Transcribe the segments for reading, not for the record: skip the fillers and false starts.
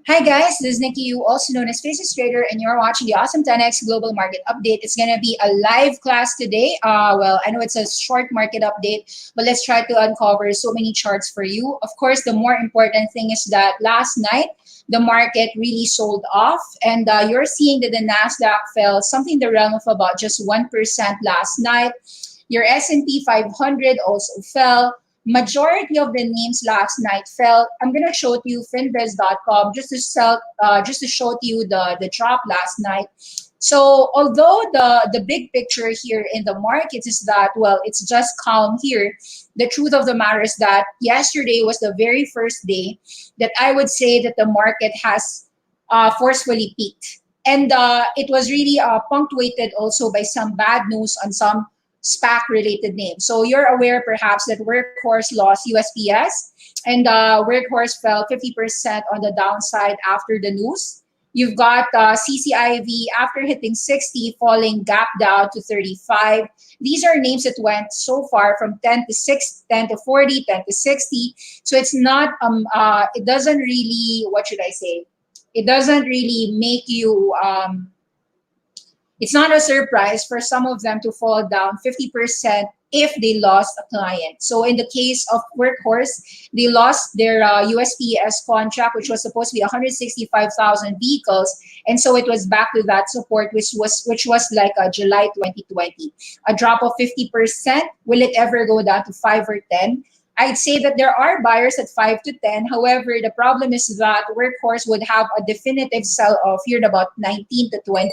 Hi guys, this is Nikki, you also known as Physics Trader, and you're watching the Awesome10X Global Market Update. It's going to be a live class today. Well, I know it's a short market update, but let's try to uncover so many charts for you. Of course, the more important thing is that last night, the market really sold off, and you're seeing that the Nasdaq fell something in the realm of about just 1% last night. Your S&P 500 also fell. Majority of the names last night fell. I'm gonna show you finviz.com just to show you the drop last night. So although the big picture here in the markets is that, well, it's just calm here, the truth of the matter is that yesterday was the very first day that I would say that the market has forcefully peaked. And it was really punctuated also by some bad news on some SPAC related names. So you're aware perhaps that Workhorse lost USPS, and Workhorse fell 50% on the downside after the news. You've got CCIV after hitting 60, falling gap down to 35. These are names that went so far from 10 to 6, 10 to 40, 10 to 60. So it's not, it doesn't really, what should I say? It doesn't really make you, it's not a surprise for some of them to fall down 50% if they lost a client. So in the case of Workhorse, they lost their USPS contract, which was supposed to be 165,000 vehicles, and so it was back to that support, which was like July 2020, a drop of 50%. Will it ever go down to 5 or 10? I'd say that there are buyers at 5 to 10. However, the problem is that Workhorse would have a definitive sell-off here at about 19 to 20,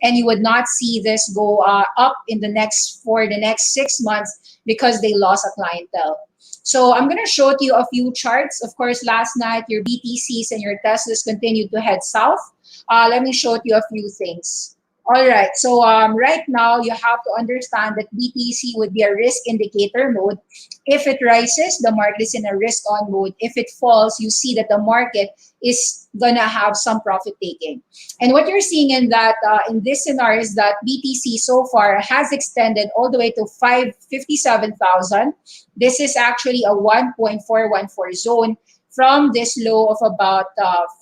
and you would not see this go up in the next 6 months because they lost a clientele. So I'm going to show you a few charts. Of course, last night your BTCs and your Teslas continued to head south. Let me show you a few things. All right, so right now you have to understand that BTC would be a risk indicator mode. If it rises, the market is in a risk on mode. If it falls, you see that the market is gonna have some profit taking. And what you're seeing in that in this scenario is that BTC so far has extended all the way to 557,000. This is actually a 1.414 zone from this low of about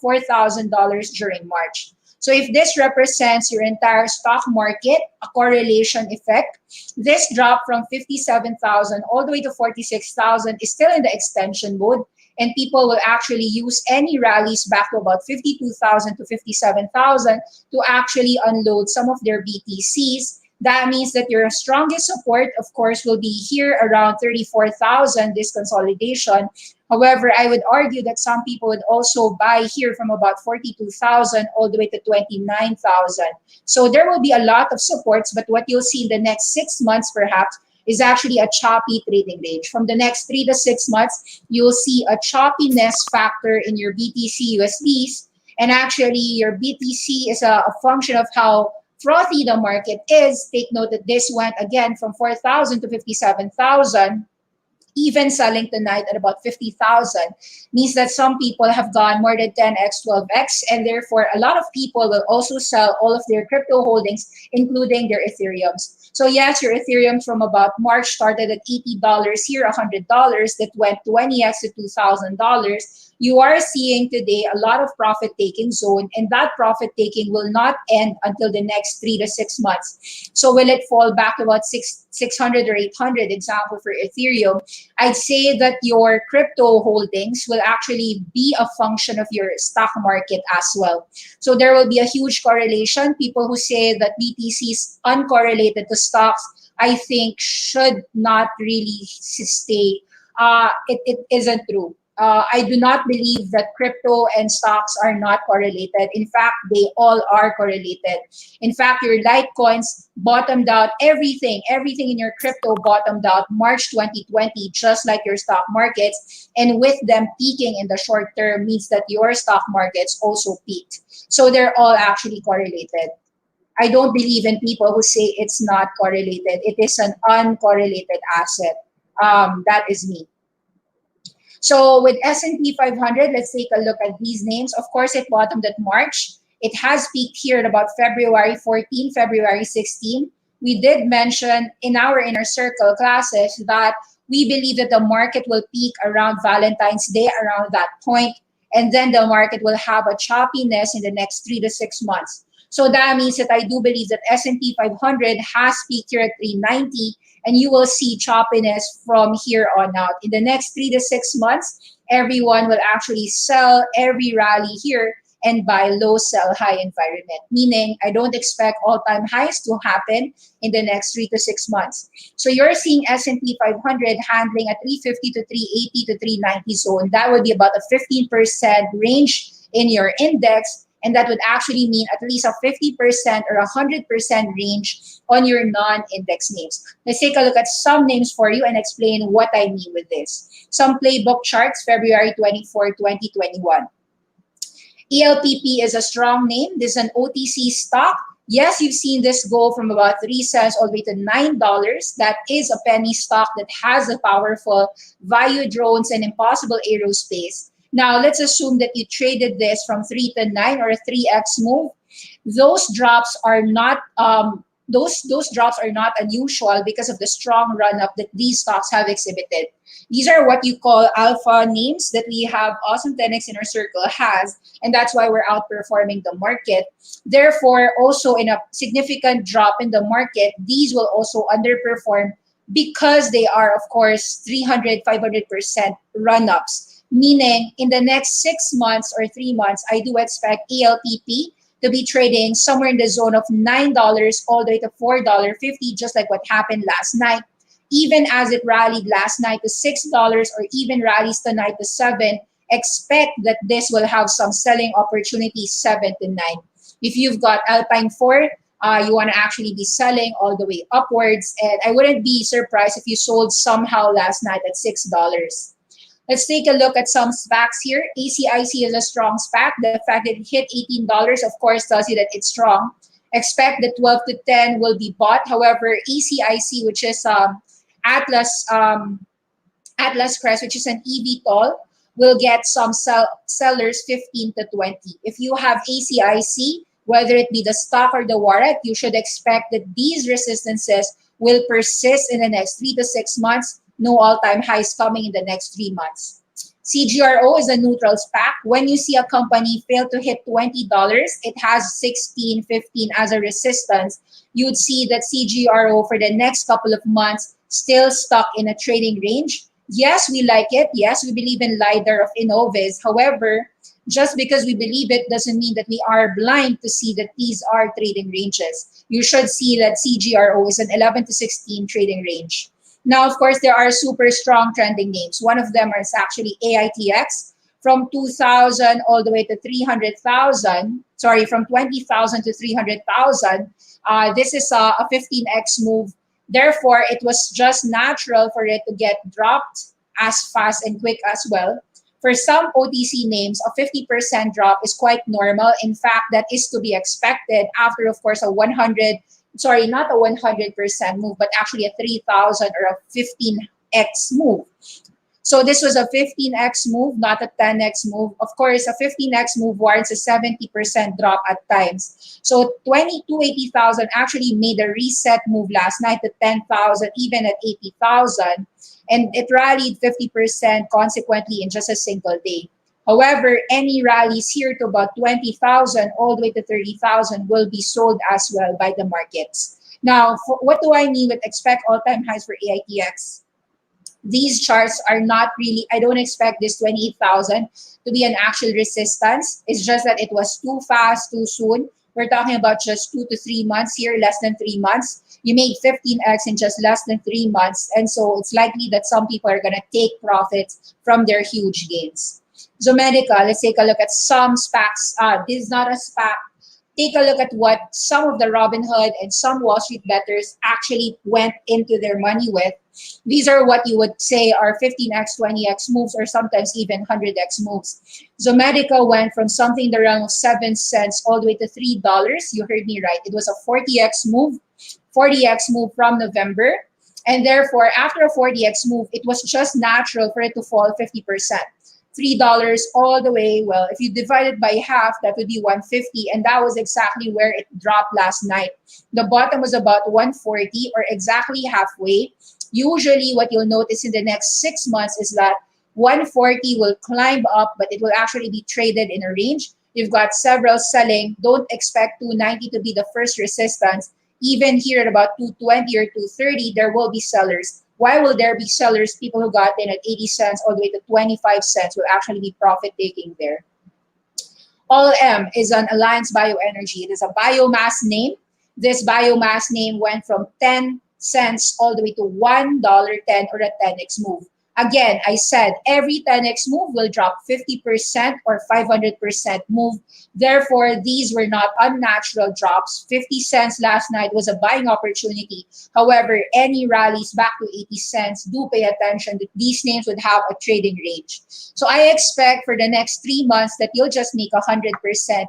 $4,000 during March. So if this represents your entire stock market, a correlation effect, this drop from 57,000 all the way to 46,000 is still in the extension mode, and people will actually use any rallies back to about 52,000 to 57,000 to actually unload some of their BTCs. That means that your strongest support, of course, will be here around 34,000, this consolidation. However, I would argue that some people would also buy here from about 42,000 all the way to 29,000. So there will be a lot of supports, but what you'll see in the next 6 months perhaps is actually a choppy trading range. From the next 3 to 6 months, you'll see a choppiness factor in your BTC USDs. And actually, your BTC is a function of how frothy the market is. Take note that this went again from 4,000 to 57,000. Even selling tonight at about 50,000 means that some people have gone more than 10x, 12x, and therefore a lot of people will also sell all of their crypto holdings, including their Ethereums. So yes, your Ethereum from about March started at $80 here, $100 that went 20x to $2,000. You are seeing today a lot of profit taking zone, and that profit taking will not end until the next 3 to 6 months. So will it fall back to about 600 or 800, example for Ethereum? I'd say that your crypto holdings will actually be a function of your stock market as well. So there will be a huge correlation. People who say that BTC is uncorrelated to stocks, I think should not really stay. It isn't true. I do not believe that crypto and stocks are not correlated. In fact, they all are correlated. In fact, your Litecoins bottomed out, everything in your crypto bottomed out March 2020, just like your stock markets. And with them peaking in the short term means that your stock markets also peaked. So they're all actually correlated. I don't believe in people who say it's not correlated. It is an uncorrelated asset. That is me. So with S&P 500, let's take a look at these names. Of course, it bottomed at March. It has peaked here at about February 14, February 16. We did mention in our inner circle classes that we believe that the market will peak around Valentine's Day, around that point. and then the market will have a choppiness in the next 3 to 6 months. So that means that I do believe that S&P 500 has peaked here at 390, and you will see choppiness from here on out. In the next 3 to 6 months, everyone will actually sell every rally here and buy low sell high environment, meaning I don't expect all-time highs to happen in the next 3 to 6 months. So you're seeing S&P 500 handling at 350 to 380 to 390 zone. That would be about a 15% range in your index, and that would actually mean at least a 50% or 100% range on your non-index names. Let's take a look at some names for you and explain what I mean with this. Some playbook charts, February 24, 2021. ELPP is a strong name. This is an OTC stock. Yes, you've seen this go from about 3 cents all the way to $9. That is a penny stock that has a powerful value drones and impossible aerospace. Now, let's assume that you traded this from 3 to 9 or a 3x move. Those drops are not those drops are not unusual because of the strong run-up that these stocks have exhibited. These are what you call alpha names that we have Awesome10X in our circle has, and that's why we're outperforming the market. Therefore, also in a significant drop in the market, these will also underperform because they are, of course, 300, 500% run-ups. Meaning, in the next 6 months or 3 months, I do expect ELPP to be trading somewhere in the zone of $9 all the way to $4.50, just like what happened last night. Even as it rallied last night to $6 or even rallies tonight to $7, expect that this will have some selling opportunities 7 to 9. If you've got Alpine 4, you want to actually be selling all the way upwards. And I wouldn't be surprised if you sold somehow last night at $6. Let's take a look at some SPACs here. ACIC is a strong SPAC. The fact that it hit $18, of course, tells you that it's strong. Expect that 12 to 10 will be bought. However, ACIC, which is Atlas Crest, which is an eVTOL, will get some sellers 15 to 20. If you have ACIC, whether it be the stock or the warrant, you should expect that these resistances will persist in the next 3 to 6 months. No all-time highs coming in the next 3 months. CGRO is a neutral SPAC. When you see a company fail to hit $20, it has 16, 15 as a resistance. You'd see that CGRO for the next couple of months still stuck in a trading range. Yes, we like it. Yes, we believe in LiDAR of Innovis. However, just because we believe it doesn't mean that we are blind to see that these are trading ranges. You should see that CGRO is an 11 to 16 trading range. Now, of course, there are super strong trending names. One of them is actually AITX from 2,000 all the way to 300,000. Sorry, from 20,000 to 300,000. This is a 15x move. Therefore, it was just natural for it to get dropped as fast and quick as well. For some OTC names, a 50% drop is quite normal. In fact, that is to be expected after, of course, not a 100% move, but actually a 3,000 or a 15x move. So this was a 15x move, not a 10x move. Of course, a 15x move warrants a 70% drop at times. So 80,000 actually made a reset move last night to 10,000, even at 80,000. And it rallied 50% consequently in just a single day. However, any rallies here to about 20,000 all the way to 30,000 will be sold as well by the markets. Now, what do I mean with expect all-time highs for AITX? These charts are not really, I don't expect this 28,000 to be an actual resistance. It's just that it was too fast, too soon. We're talking about just 2 to 3 months here, less than 3 months. You made 15x in just less than 3 months. And so it's likely that some people are going to take profits from their huge gains. Zomedica, let's take a look at some SPACs. This is not a SPAC. Take a look at what some of the Robinhood and some Wall Street bettors actually went into their money with. These are what you would say are 15x, 20x moves, or sometimes even 100x moves. Zomedica went from something around 7 cents all the way to $3. You heard me right. It was a 40x move from November. And therefore, after a 40x move, it was just natural for it to fall 50%. $3 all the way, well, if you divide it by half, that would be 150, and that was exactly where it dropped last night. The bottom was about 140 or exactly halfway. Usually what you'll notice in the next 6 months is that 140 will climb up, but it will actually be traded in a range. You've got several selling. Don't expect 290 to be the first resistance. Even here at about 220 or 230, there will be sellers. Why will there be sellers? People who got in at 80 cents all the way to 25 cents will actually be profit taking there. All M is an Alliance Bioenergy. It is a biomass name. This biomass name went from 10 cents all the way to $1.10 or a 10x move. Again, I said every 10x move will drop 50% or 500% move. Therefore, these were not unnatural drops. 50 cents last night was a buying opportunity. However, any rallies back to 80 cents, do pay attention that these names would have a trading range. So I expect for the next 3 months that you'll just make 100%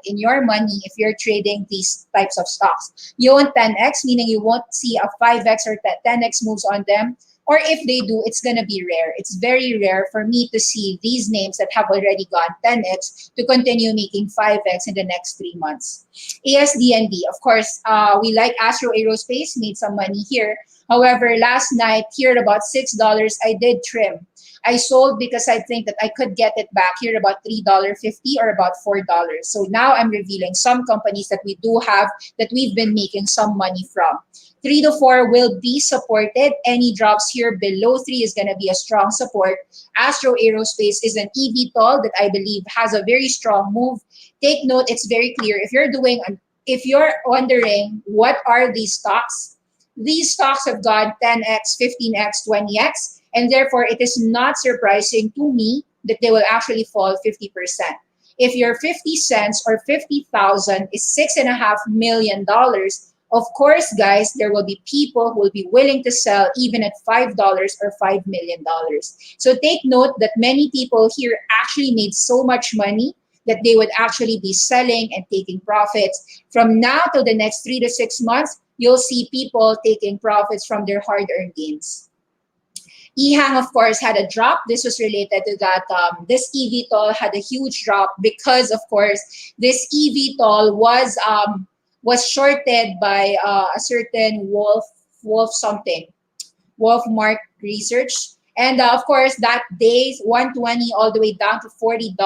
in your money if you're trading these types of stocks. You won't 10x, meaning you won't see a 5x or 10x moves on them. Or if they do, it's going to be rare. It's very rare for me to see these names that have already gone 10x to continue making 5x in the next 3 months. ASDNB, of course, we like Astro Aerospace, made some money here. However, last night, here at about $6, I did trim. I sold because I think that I could get it back here at about $3.50 or about $4. So now I'm revealing some companies that we do have that we've been making some money from. 3 to 4 will be supported. Any drops here below 3 is going to be a strong support. Astro Aerospace is an eVTOL that I believe has a very strong move. Take note, it's very clear. If you're wondering what are these stocks have gone 10x, 15x, 20x, and therefore it is not surprising to me that they will actually fall 50%. If your 50 cents or 50,000 is $6.5 million, of course, guys, there will be people who will be willing to sell even at $5 or $5 million. So take note that many people here actually made so much money that they would actually be selling and taking profits. From now till the next 3 to 6 months, you'll see people taking profits from their hard-earned gains. EHang, of course, had a drop. This was related to that. This eVTOL had a huge drop because, of course, this eVTOL was shorted by a certain Wolf Mark Research. And of course, that day, 120 all the way down to $40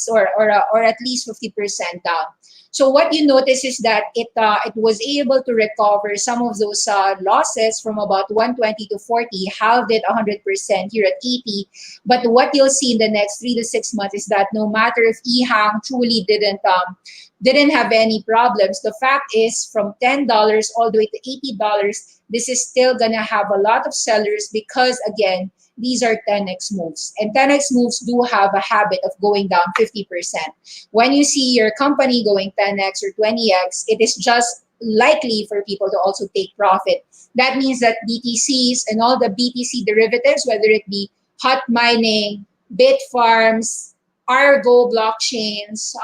or at least 50% down. So what you notice is that it was able to recover some of those losses from about 120 to 40, halved it 100% here at 80. But what you'll see in the next 3 to 6 months is that no matter if EHang truly didn't have any problems, the fact is from $10 all the way to $80, this is still gonna have a lot of sellers because again, these are 10x moves. And 10x moves do have a habit of going down 50%. When you see your company going 10x or 20x, it is just likely for people to also take profit. That means that BTCs and all the BTC derivatives, whether it be hot mining, Bitfarms, Argo blockchains,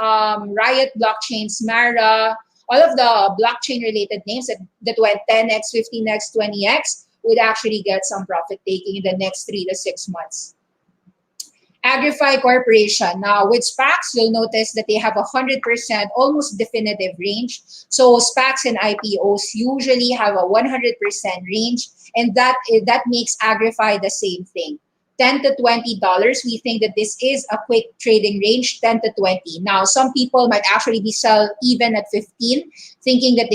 Riot blockchains, Mara, all of the blockchain related names that went 10x, 15x, 20x, would actually get some profit taking in the next 3 to 6 months. Agrify Corporation. Now, with SPACs, you'll notice that they have 100% almost definitive range. So SPACs and IPOs usually have a 100% range, and that makes Agrify the same thing. $10 to $20, we think that this is a quick trading range, 10 to 20. Now, some people might actually be sell even at 15, thinking that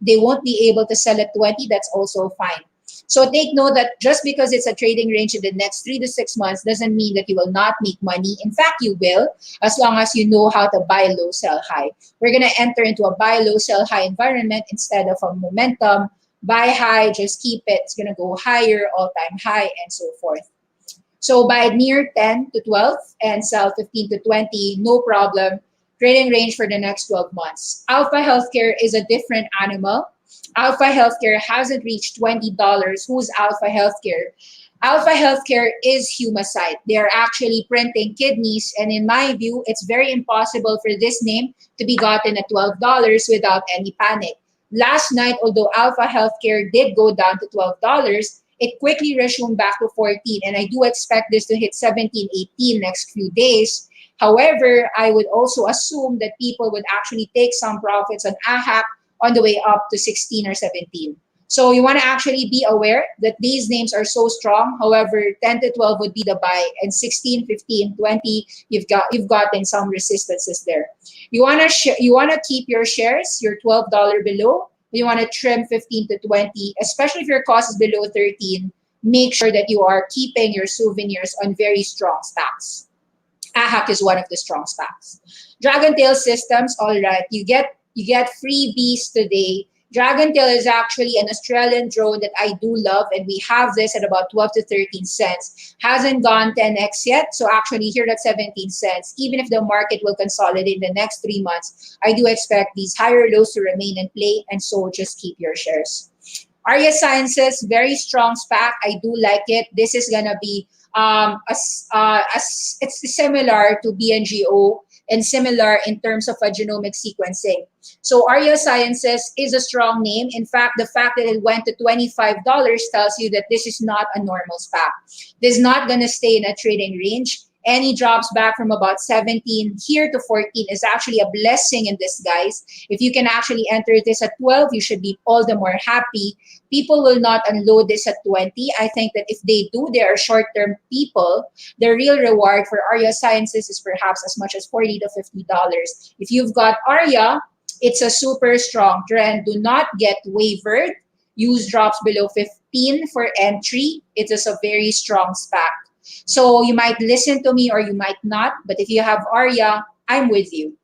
they won't be able to sell at 20. That's also fine. So take note that just because it's a trading range in the next 3 to 6 months doesn't mean that you will not make money. In fact, you will, as long as you know how to buy low, sell high. We're going to enter into a buy low, sell high environment instead of a momentum. Buy high, just keep it. It's going to go higher, all-time high, and so forth. So buy near 10 to 12 and sell 15 to 20, no problem. Trading range for the next 12 months. Alpha Healthcare is a different animal. Alpha Healthcare hasn't reached $20. Who's Alpha Healthcare? Alpha Healthcare is Humacyte. They are actually printing kidneys, and in my view, it's very impossible for this name to be gotten at $12 without any panic. Last night, although Alpha Healthcare did go down to $12, it quickly resumed back to 14, and I do expect this to hit 17, 18 next few days. However, I would also assume that people would actually take some profits on AHAC on the way up to 16 or 17. So you want to actually be aware that these names are so strong. However, 10 to 12 would be the buy, and 16, 15, 20, you've gotten some resistances there. You want to keep your shares, your $12 below. You want to trim 15 to 20, especially if your cost is below 13. Make sure that you are keeping your souvenirs on very strong stacks. AHAC is one of the strong stacks. Dragon Tail Systems, all right, you get freebies today. Dragon Tail is actually an Australian drone that I do love, and we have this at about 12 to 13 cents. Hasn't gone 10x yet, so actually here at 17 cents. Even if the market will consolidate in the next 3 months, I do expect these higher lows to remain in play, and so just keep your shares. Arya Sciences, very strong SPAC. I do like it. This is gonna be it's similar to BNGO and similar in terms of a genomic sequencing. So Arya Sciences is a strong name. In fact, the fact that it went to $25 tells you that this is not a normal SPAC. This is not gonna stay in a trading range. Any drops back from about 17 here to 14 is actually a blessing in disguise. If you can actually enter this at 12, you should be all the more happy. People will not unload this at 20. I think that if they do, they are short-term people. The real reward for Arya Sciences is perhaps as much as $40 to $50. If you've got Arya, it's a super strong trend. Do not get wavered. Use drops below 15 for entry. It is a very strong SPAC. So you might listen to me or you might not, but if you have Arya, I'm with you.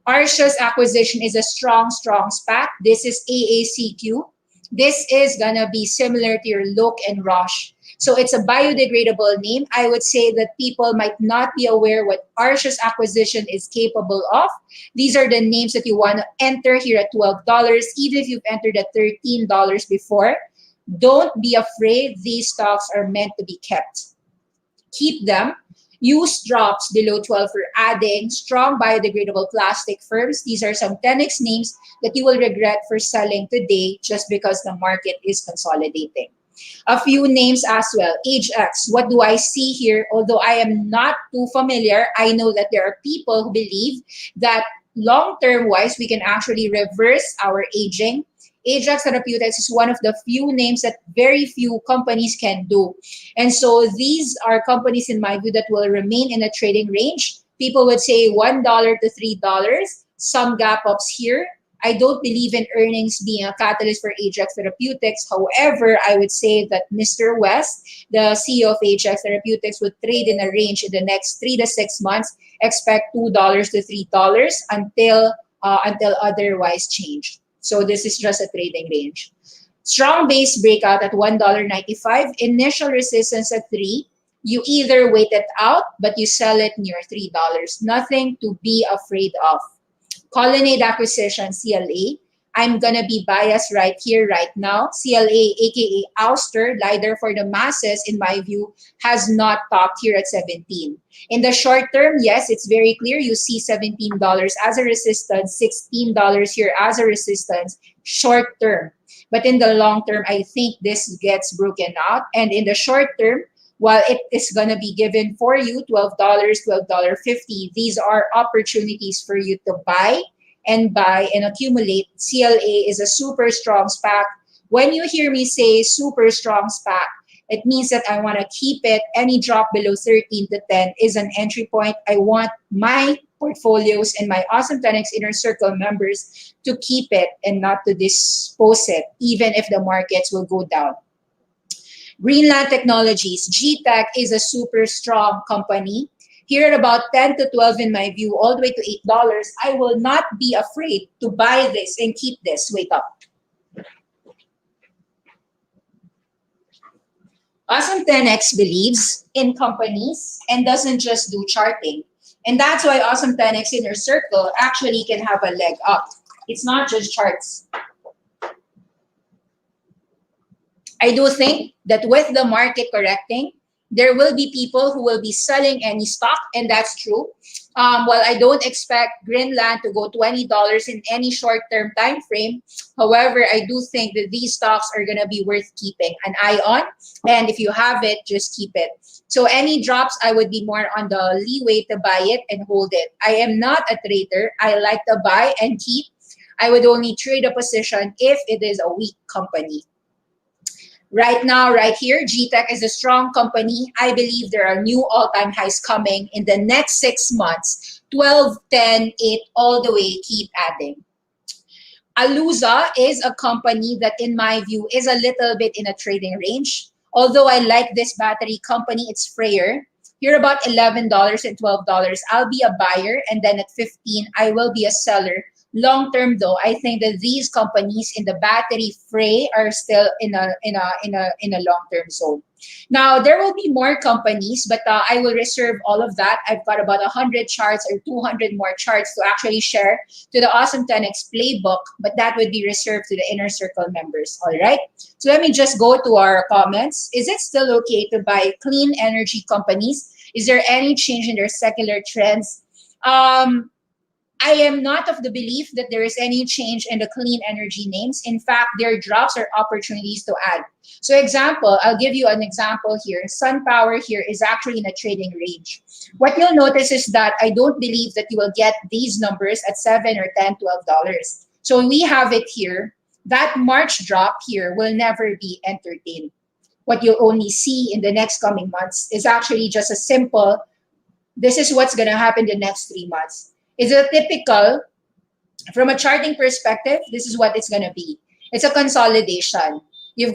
Arsha's acquisition is a strong SPAC. This is AACQ. This is gonna be similar to your Look and Roche. So it's a biodegradable name. I would say that people might not be aware what Arsha's acquisition is capable of. These are the names that you want to enter here at $12, even if you've entered at $13 before. Don't be afraid. These stocks are meant to be kept. Keep them. Use drops below 12 for adding strong biodegradable plastic firms. These are some 10x names that you will regret for selling today just because the market is consolidating. A few names as well. AgeX, what do I see here? Although I am not too familiar, I know that there are people who believe that long-term wise, we can actually reverse our aging. Ajax Therapeutics is one of the few names that very few companies can do. And so these are companies, in my view, that will remain in a trading range. People would say $1 to $3, some gap ups here. I don't believe in earnings being a catalyst for Ajax Therapeutics. However, I would say that Mr. West, the CEO of Ajax Therapeutics, would trade in a range in the next 3 to 6 months. Expect $2 to $3 until otherwise changed. So this is just a trading range. Strong base breakout at $1.95. Initial resistance at 3. You either wait it out, but you sell it near $3. Nothing to be afraid of. Colonnade acquisition, CLA. I'm going to be biased right here, right now. CLA, aka Ouster, LiDAR for the masses, in my view, has not topped here at 17. In the short term, yes, it's very clear. You see $17 as a resistance, $16 here as a resistance, short term. But in the long term, I think this gets broken out. And in the short term, while it is going to be given for you $12, $12.50, these are opportunities for you to buy and accumulate. CLA is a super strong SPAC. When you hear me say super strong SPAC, it means that I want to keep it. Any drop below 13 to 10 is an entry point. I want my portfolios and my Awesome10X Inner Circle members to keep it and not to dispose it, even if the markets will go down. Greenland Technologies, GTech is a super strong company. Here at about 10 to 12 in my view, all the way to $8, I will not be afraid to buy this and keep this. Wait up. Awesome10X believes in companies and doesn't just do charting. And that's why Awesome10X Inner Circle actually can have a leg up. It's not just charts. I do think that with the market correcting, there will be people who will be selling any stock, and that's true. While I don't expect Greenland to go $20 in any short-term time frame, however, I do think that these stocks are going to be worth keeping an eye on. And if you have it, just keep it. So any drops, I would be more on the leeway to buy it and hold it. I am not a trader. I like to buy and keep. I would only trade a position if it is a weak company. Right now, right here, GTech is a strong company. I believe there are new all-time highs coming in the next 6 months. 12, 10, 8, all the way, keep adding. Aluza is a company that, in my view, is a little bit in a trading range. Although I like this battery company, it's Freyer. Here about $11 and $12. I'll be a buyer, and then at 15, I will be a seller. Long term, though, I think that these companies in the battery fray are still in a long term zone. Now there will be more companies, but I will reserve all of that. I've got about 100 charts or 200 more charts to actually share to the Awesome 10X playbook, but that would be reserved to the inner circle members. All right. So let me just go to our comments. Is it still okay to buy clean energy companies? Is there any change in their secular trends? I am not of the belief that there is any change in the clean energy names. In fact, their drops are opportunities to add. So example, I'll give you an example here. SunPower here is actually in a trading range. What you'll notice is that I don't believe that you will get these numbers at 7 or 10, $12. So we have it here. That March drop here will never be entertained. What you'll only see in the next coming months is actually just a simple, this is what's going to happen the next 3 months. Is a typical, from a charting perspective, this is what it's going to be. It's a consolidation. You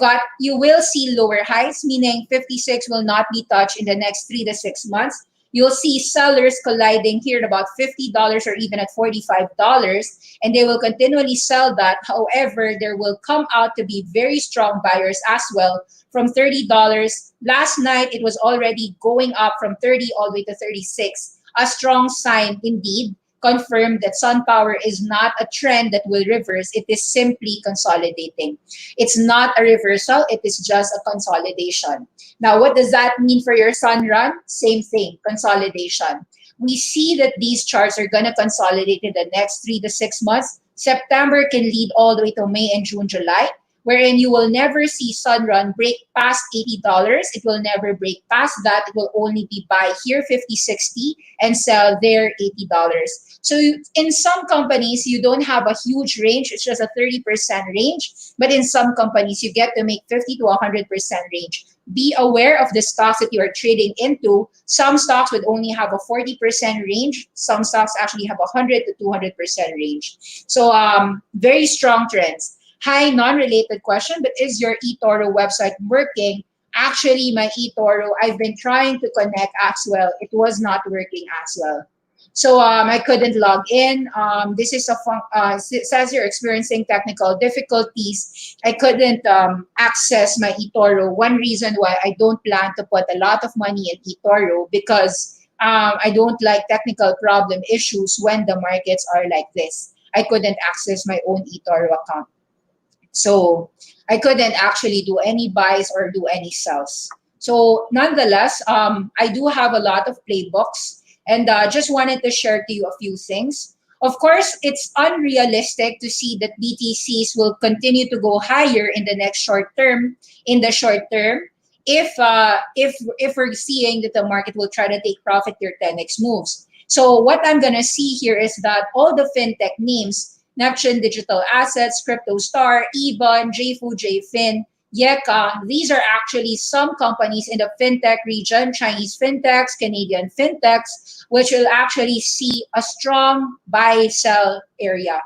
will see lower highs, meaning 56 will not be touched in the next 3 to 6 months. You'll see sellers colliding here at about $50 or even at $45, and they will continually sell that. However, there will come out to be very strong buyers as well from $30. Last night, it was already going up from 30 all the way to 36. A strong sign indeed, confirmed that SunPower is not a trend that will reverse. It is simply consolidating. It's not a reversal. It is just a consolidation. Now, what does that mean for your Sunrun? Same thing, consolidation. We see that these charts are going to consolidate in the next 3 to 6 months. September can lead all the way to May and June, July, wherein you will never see Sunrun break past $80. It will never break past that. It will only be buy here 50, 60 and sell there $80. So in some companies, you don't have a huge range. It's just a 30% range. But in some companies, you get to make 50 to 100% range. Be aware of the stocks that you are trading into. Some stocks would only have a 40% range. Some stocks actually have 100 to 200% range. So very strong trends. Hi, non-related question, but is your eToro website working? Actually, my eToro, I've been trying to connect as well. It was not working as well. So I couldn't log in. This is it says you're experiencing technical difficulties. I couldn't access my eToro. One reason why I don't plan to put a lot of money in eToro because I don't like technical problem issues when the markets are like this. I couldn't access my own eToro account. So I couldn't actually do any buys or do any sells. So nonetheless, I do have a lot of playbooks. And just wanted to share to you a few things. Of course, it's unrealistic to see that BTCs will continue to go higher in the next short term. In the short term, if we're seeing that the market will try to take profit your 10x moves. So what I'm gonna see here is that all the fintech names, Neptune Digital Assets, CryptoStar, Ebon, JFU, JFin, Yeka, these are actually some companies in the fintech region, Chinese fintechs, Canadian fintechs, which will actually see a strong buy-sell area.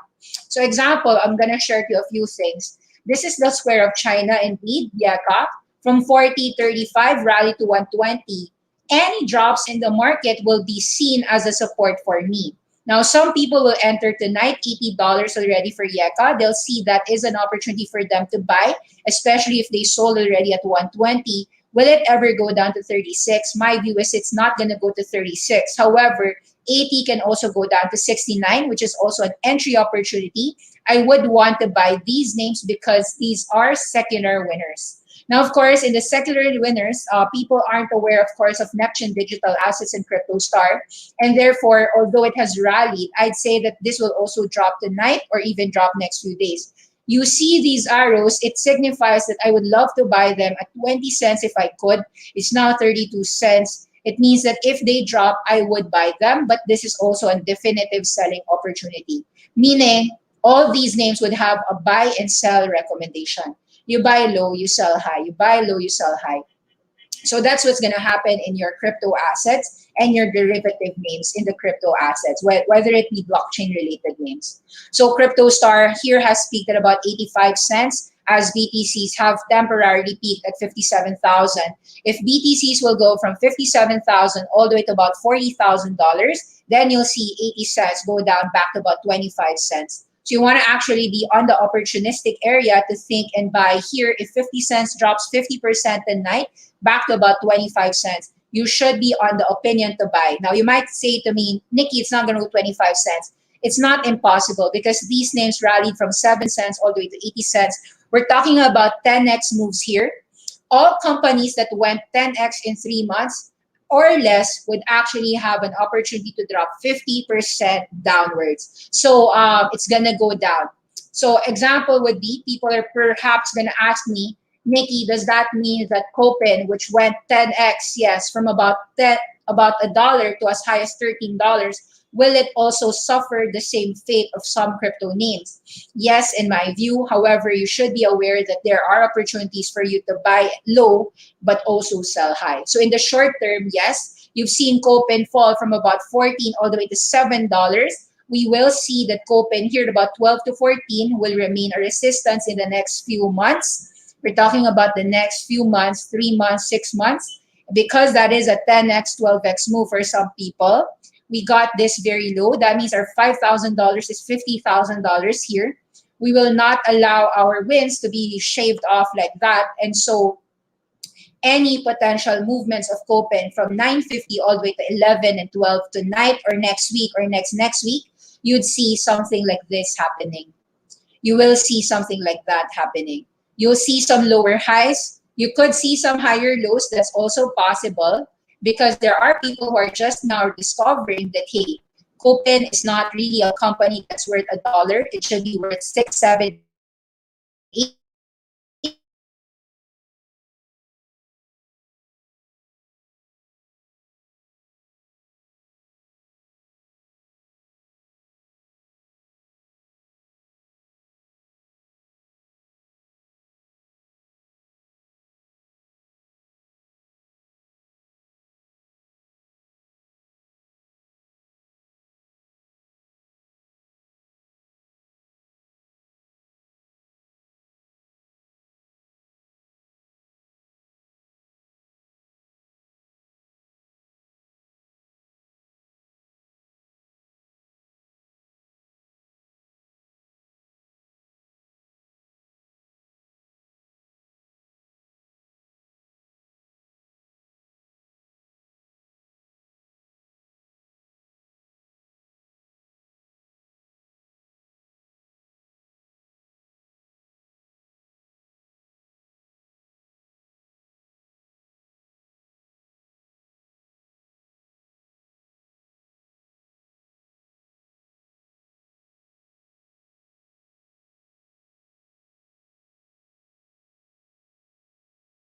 So example, I'm going to share with you a few things. This is the square of China indeed, Yeka, from 40, 35, rally to 120. Any drops in the market will be seen as a support for me. Now, some people will enter tonight $80 already for Yeka. They'll see that is an opportunity for them to buy, especially if they sold already at 120. Will it ever go down to 36? My view is it's not going to go to 36. However, 80 can also go down to 69, which is also an entry opportunity. I would want to buy these names because these are secular winners. Now, of course, in the secular winners, people aren't aware, of course, of Neptune Digital Assets and CryptoStar. And therefore, although it has rallied, I'd say that this will also drop tonight or even drop next few days. You see these arrows, it signifies that I would love to buy them at 20 cents if I could. It's now 32 cents. It means that if they drop, I would buy them. But this is also a definitive selling opportunity, meaning all these names would have a buy and sell recommendation. You buy low, you sell high. You buy low, you sell high. So that's what's going to happen in your crypto assets and your derivative names in the crypto assets, whether it be blockchain related names. So Crypto Star here has peaked at about 85 cents as BTCs have temporarily peaked at 57,000. If BTCs will go from 57,000 all the way to about $40,000, then you'll see 80 cents go down back to about 25 cents. So you want to actually be on the opportunistic area to think and buy here. If 50 cents drops 50% tonight, back to about 25 cents, you should be on the opinion to buy. Now, you might say to me, Nikki, it's not going to go 25 cents. It's not impossible because these names rallied from 7 cents all the way to 80 cents. We're talking about 10x moves here. All companies that went 10x in 3 months or less would actually have an opportunity to drop 50% downwards. So it's going to go down. So example would be, people are perhaps going to ask me, Nikki, does that mean that Copen, which went 10x, yes, from about $1 to as high as $13, will it also suffer the same fate of some crypto names? Yes, in my view. However, you should be aware that there are opportunities for you to buy low, but also sell high. So in the short term, yes, you've seen Copen fall from about 14 all the way to $7. We will see that Copen here at about 12 to 14 will remain a resistance in the next few months. We're talking about the next few months, 3 months, 6 months, because that is a 10x, 12x move for some people. We got this very low. That means our $5,000 is $50,000 here. We will not allow our wins to be shaved off like that. And so any potential movements of Copen from 950 all the way to 11 and 12 tonight or next week or next week, you'd see something like this happening. You will see something like that happening. You'll see some lower highs. You could see some higher lows. That's also possible, because there are people who are just now discovering that, hey, Copen is not really a company that's worth $1. It should be worth $6, $7.